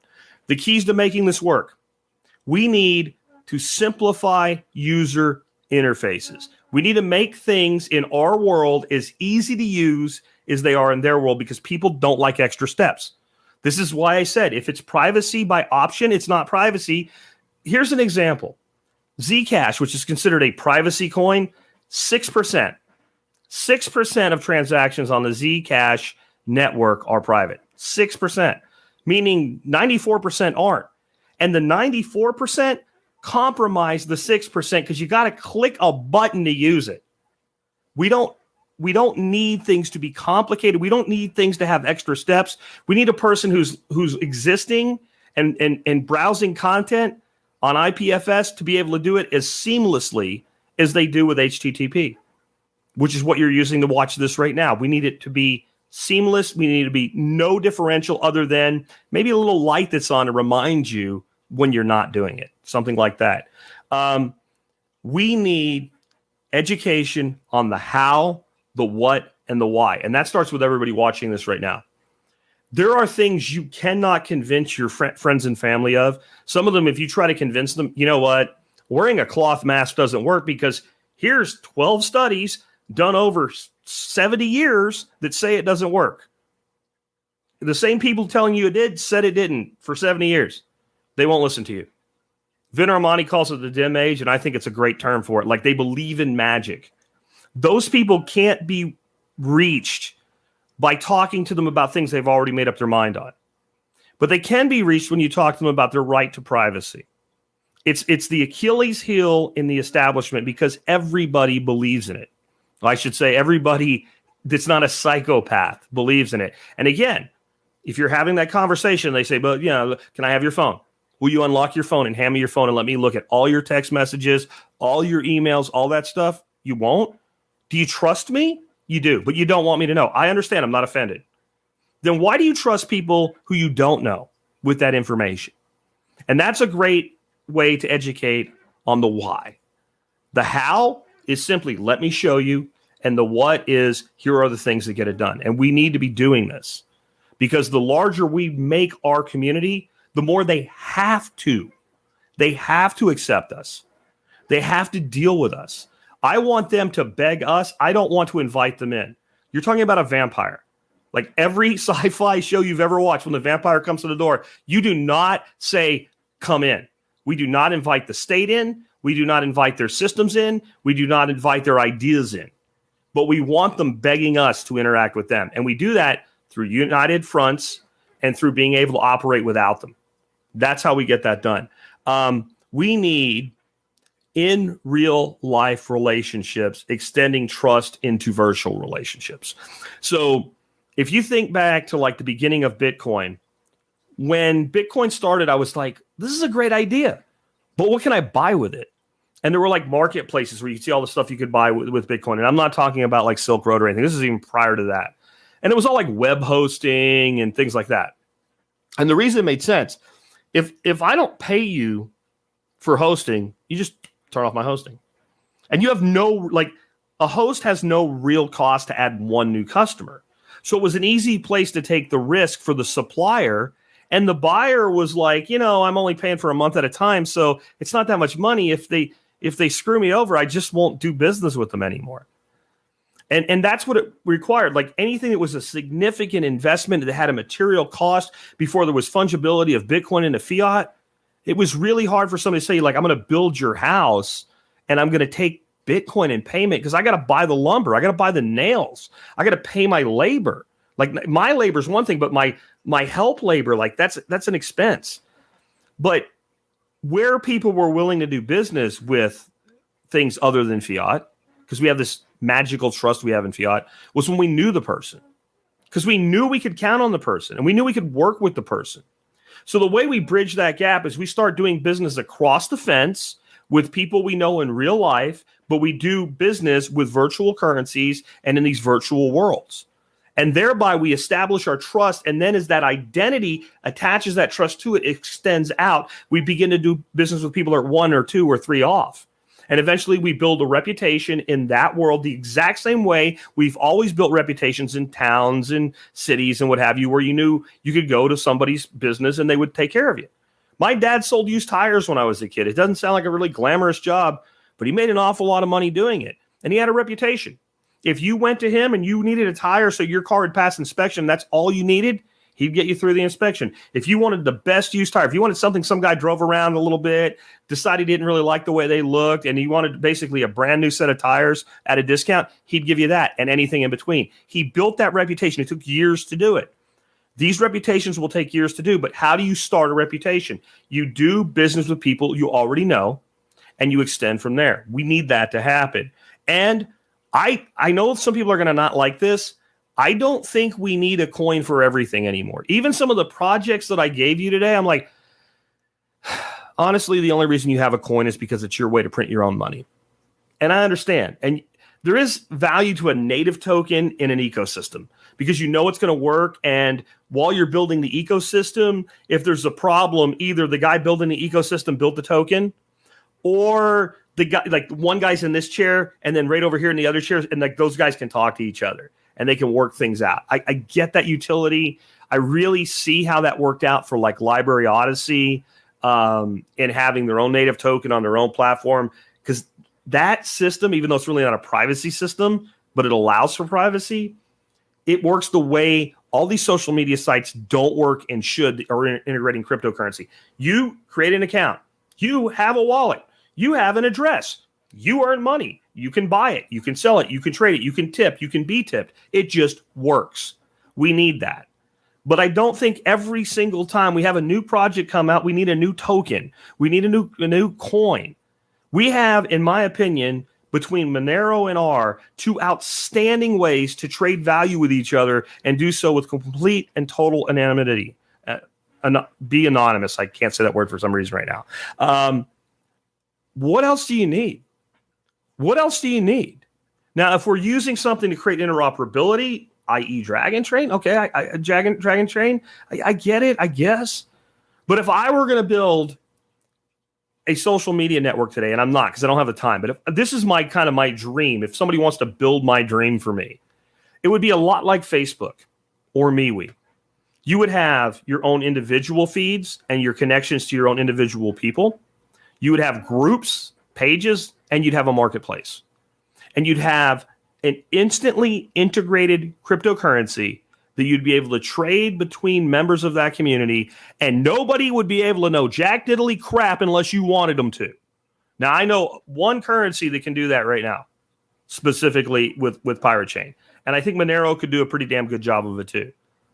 [SPEAKER 2] The keys to making this work: we need to simplify user interfaces. We need to make things in our world as easy to use as they are in their world, because people don't like extra steps. This is why I said if it's privacy by option, it's not privacy. Here's an example. Zcash, which is considered a privacy coin, 6%. 6% of transactions on the Zcash network are private. 6%, meaning 94% aren't. And the 94% compromise the 6% because you got to click a button to use it. We don't need things to be complicated. We don't need things to have extra steps. We need a person who's existing and browsing content on IPFS to be able to do it as seamlessly as they do with HTTP, which is what you're using to watch this right now. We need it to be seamless. We need it to be no differential other than maybe a little light that's on to remind you when you're not doing it, something like that. We need education on the how, the what, and the why. And that starts with everybody watching this right now. There are things you cannot convince your friends and family of. Some of them, if you try to convince them, you know what, wearing a cloth mask doesn't work because here's 12 studies done over 70 years that say it doesn't work. The same people telling you it did said it didn't for 70 years. They won't listen to you. Vin Armani calls it the dim age, and I think it's a great term for it. Like they believe in magic. Those people can't be reached by talking to them about things they've already made up their mind on. But they can be reached when you talk to them about their right to privacy. It's the Achilles heel in the establishment because everybody believes in it. I should say everybody that's not a psychopath believes in it. And again, if you're having that conversation, they say, but you know, can I have your phone? Will you unlock your phone and hand me your phone and let me look at all your text messages, all your emails, all that stuff? You won't? Do you trust me? You do, but you don't want me to know. I understand. I'm not offended. Then why do you trust people who you don't know with that information? And that's a great way to educate on the why. The how is simply, let me show you. And the what is, here are the things that get it done. And we need to be doing this because the larger we make our community, the more they have to accept us. They have to deal with us. I want them to beg us. I don't want to invite them in. You're talking about a vampire. Like every sci-fi show you've ever watched, when the vampire comes to the door, you do not say, come in. We do not invite the state in. We do not invite their systems in. We do not invite their ideas in. But we want them begging us to interact with them. And we do that through united fronts and through being able to operate without them. That's how we get that done. We need in real life relationships, extending trust into virtual relationships. So if you think back to like the beginning of Bitcoin, when Bitcoin started, I was like, this is a great idea, but what can I buy with it? And there were like marketplaces where you could see all the stuff you could buy with Bitcoin. And I'm not talking about like Silk Road or anything. This is even prior to that. And it was all like web hosting and things like that. And the reason it made sense, if I don't pay you for hosting, you just turn off my hosting. And you have no, like a host has no real cost to add one new customer. So it was an easy place to take the risk for the supplier. And the buyer was like, you know, I'm only paying for a month at a time. So it's not that much money. If they screw me over, I just won't do business with them anymore. And that's what it required. Like anything that was a significant investment that had a material cost before there was fungibility of Bitcoin into fiat, it was really hard for somebody to say, like, I'm going to build your house and I'm going to take Bitcoin in payment because I got to buy the lumber. I got to buy the nails. I got to pay my labor. Like my labor is one thing, but my help labor, like that's an expense. But where people were willing to do business with things other than fiat, because we have this magical trust we have in fiat, was when we knew the person, because we knew we could count on the person and we knew we could work with the person. So the way we bridge that gap is we start doing business across the fence with people we know in real life, but we do business with virtual currencies and in these virtual worlds. And thereby we establish our trust. And then as that identity attaches that trust to it, it extends out. We begin to do business with people that are 1 or 2 or 3 off. And eventually we build a reputation in that world the exact same way we've always built reputations in towns and cities and what have you, where you knew you could go to somebody's business and they would take care of you. My dad sold used tires when I was a kid. It doesn't sound like a really glamorous job, but he made an awful lot of money doing it. And he had a reputation. If you went to him and you needed a tire so your car had passed inspection, that's all you needed, he'd get you through the inspection. If you wanted the best used tire, if you wanted something some guy drove around a little bit, decided he didn't really like the way they looked, and he wanted basically a brand new set of tires at a discount, he'd give you that and anything in between. He built that reputation. It took years to do it. These reputations will take years to do, but how do you start a reputation? You do business with people you already know, and you extend from there. We need that to happen. And I know some people are going to not like this. I don't think we need a coin for everything anymore. Even some of the projects that I gave you today, I'm like, honestly, the only reason you have a coin is because it's your way to print your own money. And I understand. And there is value to a native token in an ecosystem because you know it's going to work. And while you're building the ecosystem, if there's a problem, either the guy building the ecosystem built the token, or the guy, like one guy's in this chair and then right over here in the other chairs, and like those guys can talk to each other and they can work things out. I get that utility. I really see how that worked out for like Library Odyssey and having their own native token on their own platform, because that system, even though it's really not a privacy system, but it allows for privacy, it works the way all these social media sites don't work and should, or integrating cryptocurrency. You create an account. You have a wallet. You have an address. You earn money. You can buy it. You can sell it. You can trade it. You can tip. You can be tipped. It just works. We need that. But I don't think every single time we have a new project come out, we need a new token. We need a new coin. We have, in my opinion, between Monero and R, 2 outstanding ways to trade value with each other and do so with complete and total anonymity. be anonymous. I can't say that word for some reason right now. What else do you need? What else do you need? Now, if we're using something to create interoperability, i.e. Dragon Train, okay, Dragon Train, I get it, I guess. But if I were going to build a social media network today, and I'm not because I don't have the time, but if this is my dream, if somebody wants to build my dream for me, it would be a lot like Facebook or MeWe. You would have your own individual feeds and your connections to your own individual people. You would have groups, pages, and you'd have a marketplace. And you'd have an instantly integrated cryptocurrency that you'd be able to trade between members of that community, and nobody would be able to know jack diddly crap unless you wanted them to. Now, I know one currency that can do that right now, specifically with Pirate Chain. And I think Monero could do a pretty damn good job of it too.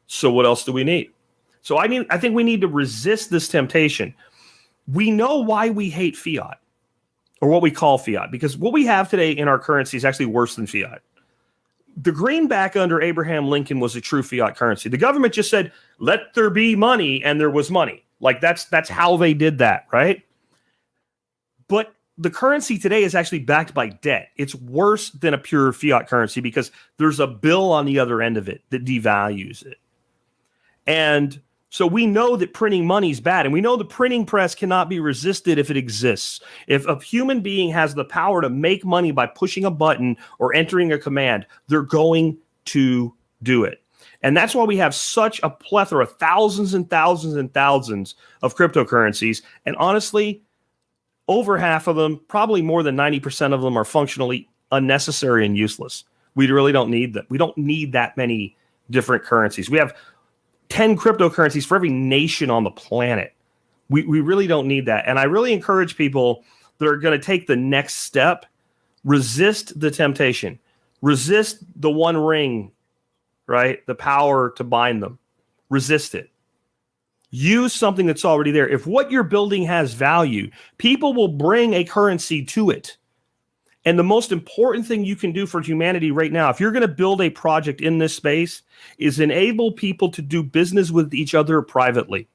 [SPEAKER 2] So what else do we need? So I think we need to resist this temptation. We know why we hate fiat, or what we call fiat, because what we have today in our currency is actually worse than fiat. The greenback under Abraham Lincoln was a true fiat currency. The government just said, let there be money, and there was money. Like that's how they did that, right? But the currency today is actually backed by debt. It's worse than a pure fiat currency because there's a bill on the other end of it that devalues it. And so we know that printing money is bad, and we know the printing press cannot be resisted if it exists. If a human being has the power to make money by pushing a button or entering a command, they're going to do it. And that's why we have such a plethora, thousands and thousands and thousands of cryptocurrencies. And honestly, over half of them, probably more than 90% of them, are functionally unnecessary and useless. We really don't need them. We don't need that many different currencies. We have 10 cryptocurrencies for every nation on the planet. We really don't need that. And I really encourage people that are going to take the next step, resist the temptation, resist the one ring, right? The power to bind them. Resist it. Use something that's already there. If what you're building has value, people will bring a currency to it. And the most important thing you can do for humanity right now, if you're going to build a project in this space, is enable people to do business with each other privately.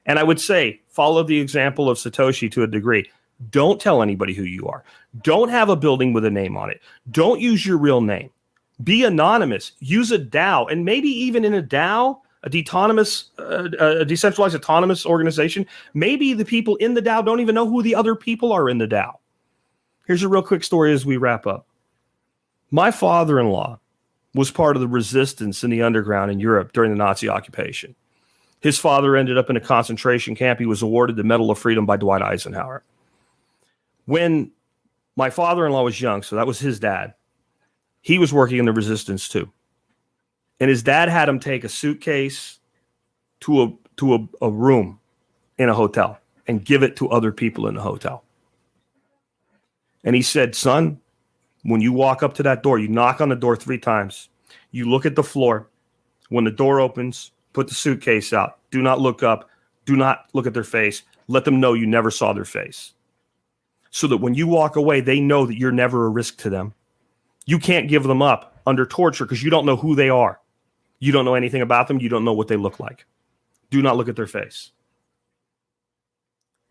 [SPEAKER 2] And I would say, follow the example of Satoshi to a degree. Don't tell anybody who you are. Don't have a building with a name on it. Don't use your real name. Be anonymous. Use a DAO. And maybe even in a DAO, a decentralized autonomous organization, maybe the people in the DAO don't even know who the other people are in the DAO. Here's a real quick story as we wrap up. My father-in-law was part of the resistance in the underground in Europe during the Nazi occupation. His father ended up in a concentration camp. He was awarded the Medal of Freedom by Dwight Eisenhower. When my father-in-law was young, so that was his dad, he was working in the resistance too. And his dad had him take a suitcase to a room in a hotel and give it to other people in the hotel. And he said, son, when you walk up to that door, you knock on the door 3 times. You look at the floor. When the door opens, put the suitcase out. Do not look up. Do not look at their face. Let them know you never saw their face. So that when you walk away, they know that you're never a risk to them. You can't give them up under torture because you don't know who they are. You don't know anything about them. You don't know what they look like. Do not look at their face.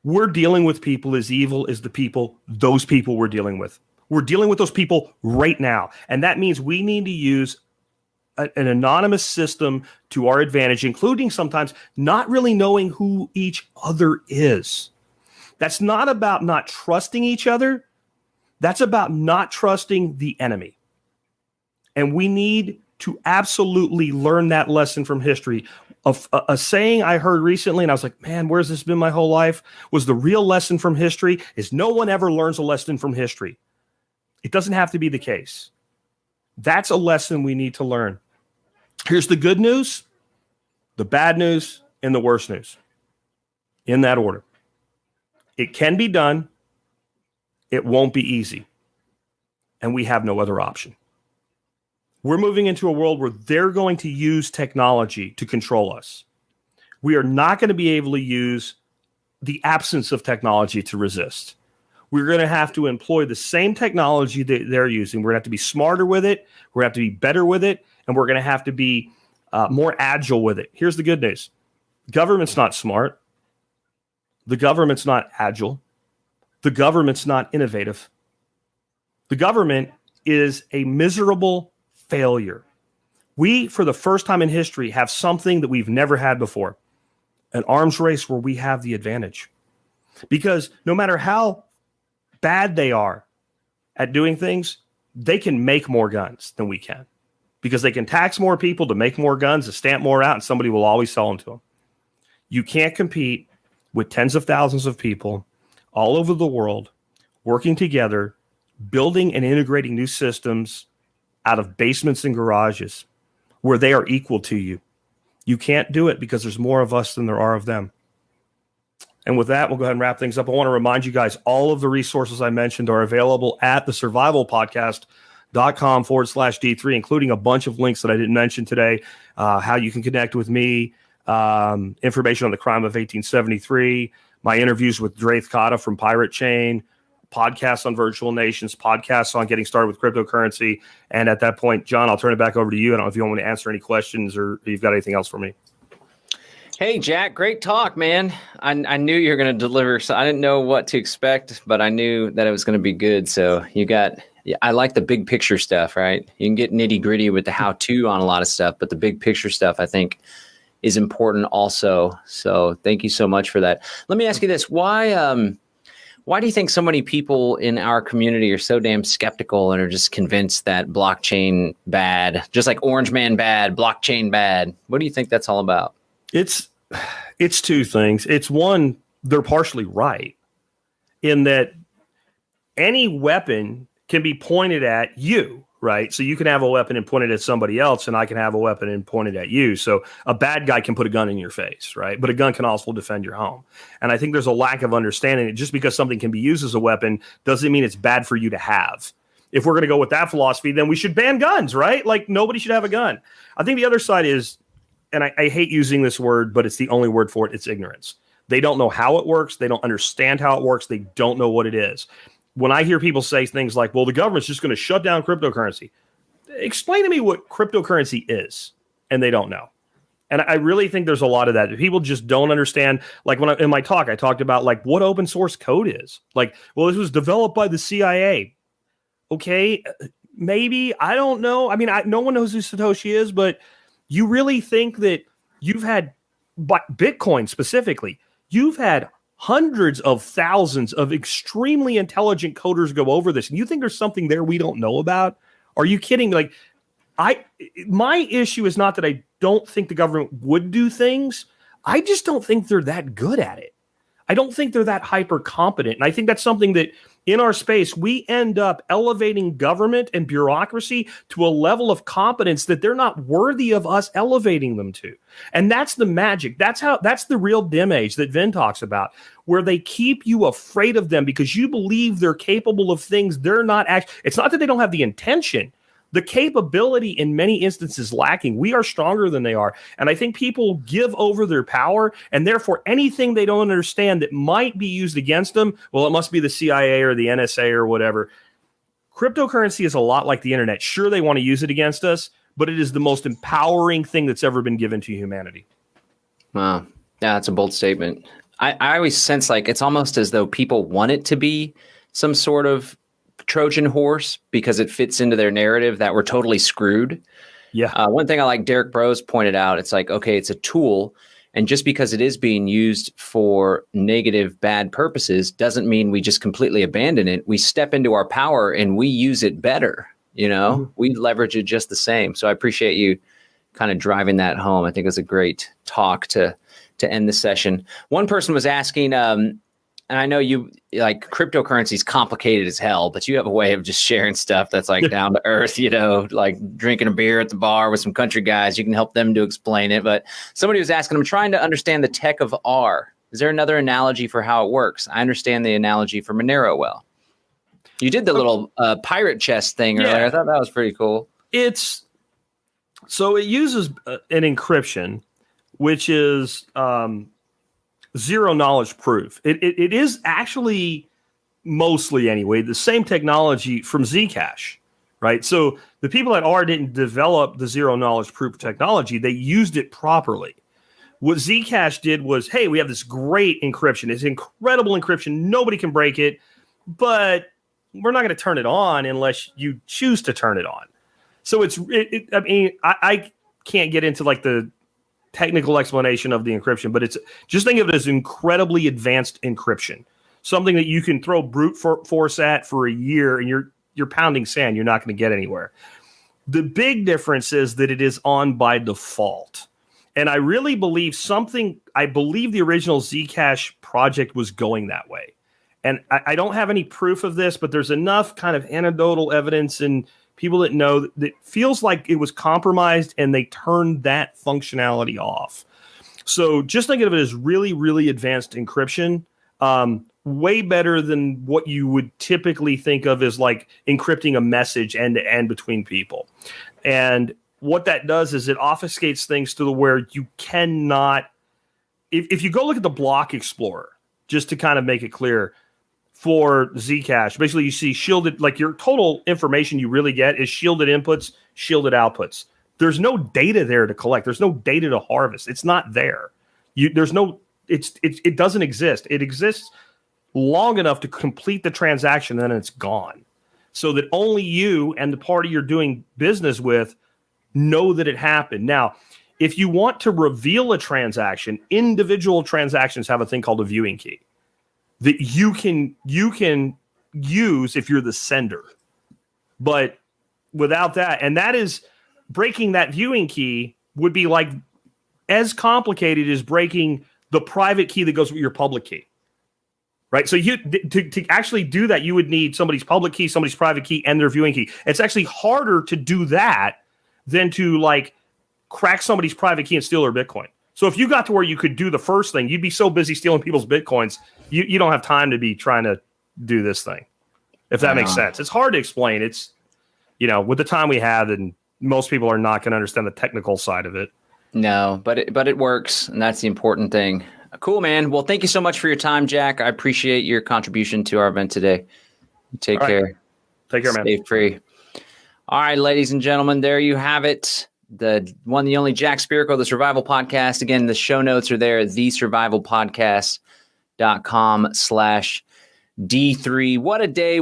[SPEAKER 2] We're dealing with people as evil as those people we're dealing with. We're dealing with those people right now. And that means we need to use an anonymous system to our advantage, including sometimes not really knowing who each other is. That's not about not trusting each other. That's about not trusting the enemy. And we need to absolutely learn that lesson from history. A saying I heard recently, and I was like, man, where's this been my whole life? Was the real lesson from history is no one ever learns a lesson from history. It doesn't have to be the case. That's a lesson we need to learn. Here's the good news, the bad news, and the worst news. In that order. It can be done. It won't be easy. And we have no other option. We're moving into a world where they're going to use technology to control us. We are not going to be able to use the absence of technology to resist. We're going to have to employ the same technology that they're using. We're going to have to be smarter with it. We're going to have to be better with it. And we're going to have to be more agile with it. Here's the good news. Government's not smart. The government's not agile. The government's not innovative. The government is a miserable failure. We, for the first time in history, have something that we've never had before, an arms race where we have the advantage. Because no matter how bad they are at doing things, they can make more guns than we can. Because they can tax more people to make more guns, to stamp more out, and somebody will always sell them to them. You can't compete with tens of thousands of people all over the world working together, building and integrating new systems out of basements and garages where they are equal to you. You can't do it because there's more of us than there are of them. And with that, we'll go ahead and wrap things up. I want to remind you guys, all of the resources I mentioned are available at thesurvivalpodcast.com/D3, including a bunch of links that I didn't mention today, how you can connect with me, information on the crime of 1873, my interviews with Draith Kata from Pirate Chain, podcasts on virtual nations, podcasts on getting started with cryptocurrency. And at that point, John, I'll turn it back over to you. I don't know if you want me to answer any questions or if you've got anything else for me.
[SPEAKER 1] Hey, Jack, great talk, man. I knew you were going to deliver. So I didn't know what to expect, but I knew that it was going to be good. So I like the big picture stuff, right? You can get nitty gritty with the how-to on a lot of stuff, but the big picture stuff, I think, is important also. So thank you so much for that. Let me ask you this. Why do you think so many people in our community are so damn skeptical and are just convinced that blockchain bad, just like Orange Man bad, blockchain bad? What do you think that's all about?
[SPEAKER 2] It's two things. It's one, they're partially right in that any weapon can be pointed at you, right? So you can have a weapon and point it at somebody else, and I can have a weapon and point it at you. So a bad guy can put a gun in your face, right? But a gun can also defend your home. And I think there's a lack of understanding that just because something can be used as a weapon doesn't mean it's bad for you to have. If we're going to go with that philosophy, then we should ban guns, right? Like nobody should have a gun. I think the other side is, and I hate using this word, but it's the only word for it. It's ignorance. They don't know how it works. They don't understand how it works. They don't know what it is. When I hear people say things like, well, the government's just going to shut down cryptocurrency, explain to me what cryptocurrency is. And they don't know. And I really think there's a lot of that. People just don't understand. Like in my talk, I talked about like what open source code is. Like, well, this was developed by the CIA. Okay, maybe. I don't know. I mean, no one knows who Satoshi is, but you really think that you've had, Bitcoin specifically, you've had hundreds of thousands of extremely intelligent coders go over this, and you think there's something there we don't know about? Are you kidding? Like, my issue is not that I don't think the government would do things. I just don't think they're that good at it. I don't think they're that hyper competent. And I think that's something that in our space, we end up elevating government and bureaucracy to a level of competence that they're not worthy of us elevating them to. And that's the magic. That's the real dim age that Vin talks about, where they keep you afraid of them because you believe they're capable of things they're not actually. It's not that they don't have the intention. The capability in many instances lacking. We are stronger than they are. And I think people give over their power, and therefore anything they don't understand that might be used against them, well, it must be the CIA or the NSA or whatever. Cryptocurrency is a lot like the internet. Sure, they want to use it against us, but it is the most empowering thing that's ever been given to humanity.
[SPEAKER 1] Wow. Yeah, that's a bold statement. I always sense like it's almost as though people want it to be some sort of Trojan horse because it fits into their narrative that we're totally screwed.
[SPEAKER 2] Yeah.
[SPEAKER 1] One thing I like Derek Bros pointed out, it's like, okay, it's a tool. And just because it is being used for negative, bad purposes doesn't mean we just completely abandon it. We step into our power and we use it better. You know, mm-hmm. We leverage it just the same. So I appreciate you kind of driving that home. I think it was a great talk to end the session. One person was asking, and I know you like cryptocurrency is complicated as hell, but you have a way of just sharing stuff that's like down to earth, you know, like drinking a beer at the bar with some country guys. You can help them to explain it. But somebody was asking, I'm trying to understand the tech of R. Is there another analogy for how it works? I understand the analogy for Monero well. You did the little pirate chest thing earlier. I thought that was pretty cool.
[SPEAKER 2] So it uses an encryption, which is zero knowledge proof. It is actually mostly anyway the same technology from Zcash, right? So the people at R didn't develop the zero knowledge proof technology; they used it properly. What Zcash did was, hey, we have this great encryption. It's incredible encryption. Nobody can break it, but we're not going to turn it on unless you choose to turn it on. So I can't get into like the technical explanation of the encryption, but it's just think of it as incredibly advanced encryption, something that you can throw brute force at for a year and you're pounding sand. You're not going to get anywhere. The big difference is that it is on by default. And I really believe I believe the original Zcash project was going that way. And I don't have any proof of this, but there's enough kind of anecdotal evidence and people that know that feels like it was compromised and they turned that functionality off. So just think of it as really, really advanced encryption, way better than what you would typically think of as like encrypting a message end to end between people. And what that does is it obfuscates things to the where you cannot, if you go look at the block explorer, just to kind of make it clear, for Zcash, basically you see shielded, like your total information you really get is shielded inputs, shielded outputs. There's no data there to collect. There's no data to harvest. It's not there. It doesn't exist. It exists long enough to complete the transaction, and then it's gone. So that only you and the party you're doing business with know that it happened. Now, if you want to reveal a transaction, individual transactions have a thing called a viewing key that you can use if you're the sender. But without that, and that is breaking that viewing key would be like as complicated as breaking the private key that goes with your public key. Right? So to actually do that, you would need somebody's public key, somebody's private key, and their viewing key. It's actually harder to do that than to like crack somebody's private key and steal their Bitcoin. So if you got to where you could do the first thing, you'd be so busy stealing people's Bitcoins, you don't have time to be trying to do this thing, if that makes sense. It's hard to explain. It's, with the time we have, and most people are not going to understand the technical side of it.
[SPEAKER 1] No, but it works, and that's the important thing. Cool, man. Well, thank you so much for your time, Jack. I appreciate your contribution to our event today. Take care.
[SPEAKER 2] Take care, man.
[SPEAKER 1] Stay free. All right, ladies and gentlemen, there you have it. The one, the only Jack Spirko, the Survival Podcast. Again, the show notes are there at thesurvivalpodcast.com/D3. What a day.